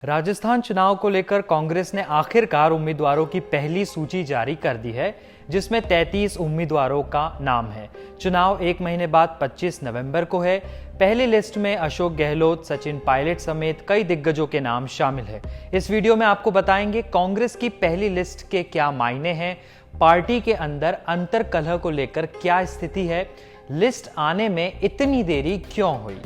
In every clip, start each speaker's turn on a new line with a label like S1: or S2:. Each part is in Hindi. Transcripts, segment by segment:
S1: राजस्थान चुनाव को लेकर कांग्रेस ने आखिरकार उम्मीदवारों की पहली सूची जारी कर दी है, जिसमें 33 उम्मीदवारों का नाम है। चुनाव एक महीने बाद 25 नवंबर को है। पहली लिस्ट में अशोक गहलोत, सचिन पायलट समेत कई दिग्गजों के नाम शामिल है। इस वीडियो में आपको बताएंगे कांग्रेस की पहली लिस्ट के क्या मायने हैं, पार्टी के अंदर अंतर कलह को लेकर क्या स्थिति है, लिस्ट आने में इतनी देरी क्यों हुई।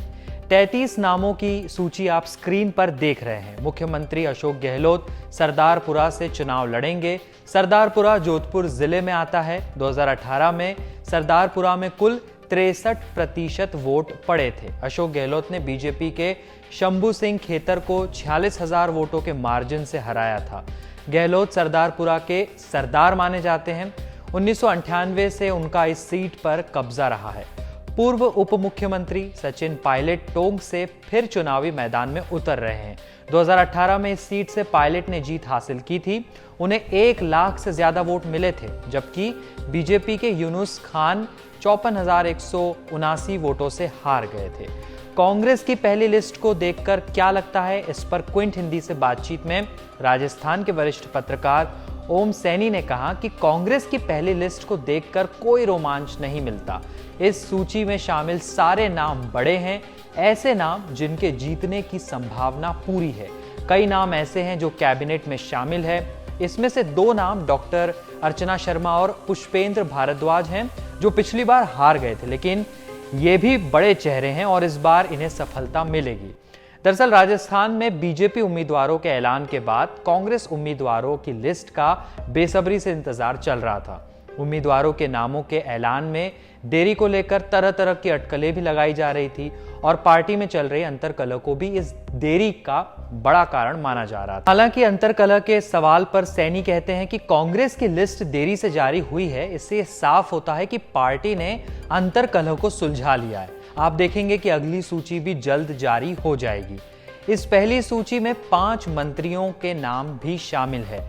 S1: 33 नामों की सूची आप स्क्रीन पर देख रहे हैं। मुख्यमंत्री अशोक गहलोत सरदारपुरा से चुनाव लड़ेंगे। सरदारपुरा जोधपुर जिले में आता है। 2018 में सरदारपुरा में कुल 63% वोट पड़े थे। अशोक गहलोत ने बीजेपी के शंभू सिंह खेतर को 46,000 वोटों के मार्जिन से हराया था। गहलोत सरदारपुरा के सरदार माने जाते हैं। 1998 से उनका इस सीट पर कब्जा रहा है। पूर्व उप मुख्यमंत्री सचिन पायलट टोंक से फिर चुनावी मैदान में उतर रहे हैं। 2018 में इस सीट से पायलट ने जीत हासिल की थी। उन्हें 1 लाख से ज्यादा वोट मिले थे, जबकि बीजेपी के यूनुस खान 54,179 वोटों से हार गए थे। कांग्रेस की पहली लिस्ट को देखकर क्या लगता है, इस पर क्विंट हिंदी से बातचीत में राजस्थान के वरिष्ठ पत्रकार ओम सैनी ने कहा कि कांग्रेस की पहली लिस्ट को देखकर कोई रोमांच नहीं मिलता। इस सूची में शामिल सारे नाम बड़े हैं, ऐसे नाम जिनके जीतने की संभावना पूरी है। कई नाम ऐसे हैं जो कैबिनेट में शामिल है। इसमें से 2 नाम डॉक्टर अर्चना शर्मा और पुष्पेंद्र भारद्वाज हैं, जो पिछली बार हार गए थे, लेकिन ये भी बड़े चेहरे हैं और इस बार इन्हें सफलता मिलेगी। दरअसल राजस्थान में बीजेपी उम्मीदवारों के ऐलान के बाद कांग्रेस उम्मीदवारों की लिस्ट का बेसब्री से इंतजार चल रहा था। उम्मीदवारों के नामों के ऐलान में देरी को लेकर तरह तरह की अटकलें भी लगाई जा रही थी और पार्टी में चल रही अंतर्कलह को भी इस देरी का बड़ा कारण माना जा रहा था। हालांकि अंतर्कलह के सवाल पर सैनी कहते हैं कि कांग्रेस की लिस्ट देरी से जारी हुई है, इससे साफ होता है कि पार्टी ने अंतर्कलह को सुलझा लिया है। आप देखेंगे कि अगली सूची भी जल्द जारी हो जाएगी। इस पहली सूची में 5 मंत्रियों के नाम भी शामिल है।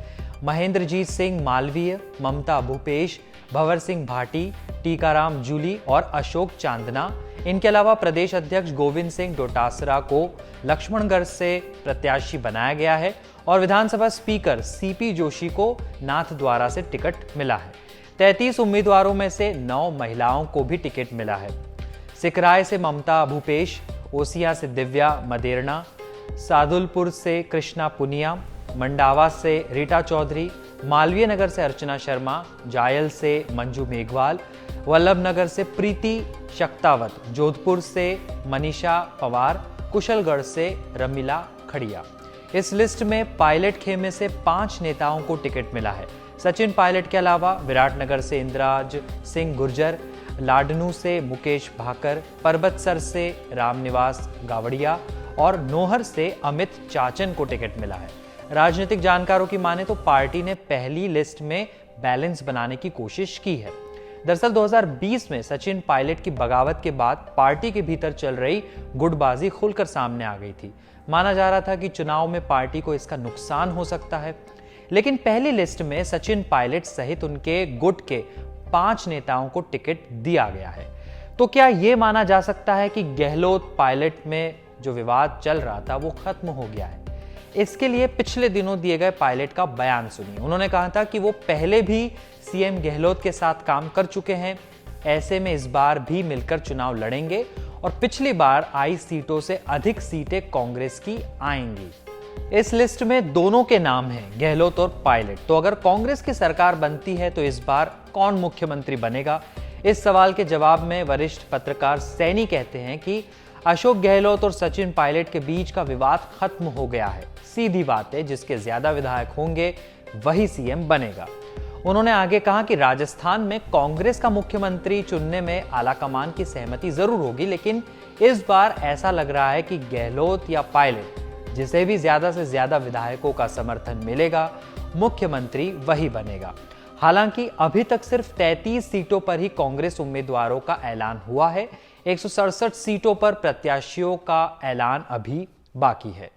S1: महेंद्रजीत सिंह मालवीय, ममता भूपेश, भंवर सिंह भाटी, टीकाराम जूली और अशोक चांदना। इनके अलावा प्रदेश अध्यक्ष गोविंद सिंह डोटासरा को लक्ष्मणगढ़ से प्रत्याशी बनाया गया है और विधानसभा स्पीकर सीपी जोशी को नाथद्वारा से टिकट मिला है। 33 उम्मीदवारों में से 9 महिलाओं को भी टिकट मिला है। सिकराय से ममता भूपेश, ओसिया से दिव्या मदेरना, सादुलपुर से कृष्णा पुनिया, मंडावा से रीटा चौधरी, मालवीय नगर से अर्चना शर्मा, जायल से मंजू मेघवाल, वल्लभनगर से प्रीति शक्तावत, जोधपुर से मनीषा पवार, कुशलगढ़ से रमीला खड़िया। इस लिस्ट में पायलट खेमे से 5 नेताओं को टिकट मिला है। सचिन पायलट के अलावा विराटनगर से इंद्राज सिंह गुर्जर, लाडनू से मुकेश भाकर, परबतसर से रामनिवास गावड़िया और नोहर से अमित चाचन को टिकट मिला है। राजनीतिक जानकारों की माने तो पार्टी ने पहली लिस्ट में बैलेंस बनाने की कोशिश की है। दरअसल 2020 में सचिन पायलट की बगावत के बाद पार्टी के भीतर चल रही गुटबाजी खुलकर सामने आ गई थी। माना जा रहा था कि चुनाव में पार्टी को इसका नुकसान हो सकता है, लेकिन पहली लिस्ट में सचिन पायलट सहित उनके गुट के 5 नेताओं को टिकट दिया गया है। तो क्या यह माना जा सकता है कि गहलोत पायलट में जो विवाद चल रहा था वो खत्म हो गया है? इसके लिए पिछले दिनों दिए गए पायलट का बयान सुनिए। उन्होंने कहा था कि वो पहले भी सीएम गहलोत के साथ काम कर चुके हैं, ऐसे में इस बार भी मिलकर चुनाव लड़ेंगे और पिछली बार आई सीटों से अधिक सीटें कांग्रेस की आएंगी। इस लिस्ट में दोनों के नाम हैं, गहलोत और पायलट। तो अगर कांग्रेस की सरकार बनती है तो इस बार कौन मुख्यमंत्री बनेगा? इस सवाल के जवाब में वरिष्ठ पत्रकार सैनी कहते हैं कि अशोक गहलोत और सचिन पायलट के बीच का विवाद खत्म हो गया है। सीधी बात है, जिसके ज्यादा विधायक होंगे वही सीएम बनेगा। उन्होंने आगे कहा कि राजस्थान में कांग्रेस का मुख्यमंत्री चुनने में आलाकमान की सहमति जरूर होगी, लेकिन इस बार ऐसा लग रहा है कि गहलोत या पायलट, जिसे भी ज्यादा से ज्यादा विधायकों का समर्थन मिलेगा, मुख्यमंत्री वही बनेगा। हालांकि अभी तक सिर्फ 33 सीटों पर ही कांग्रेस उम्मीदवारों का ऐलान हुआ है। 167 सीटों पर प्रत्याशियों का ऐलान अभी बाकी है।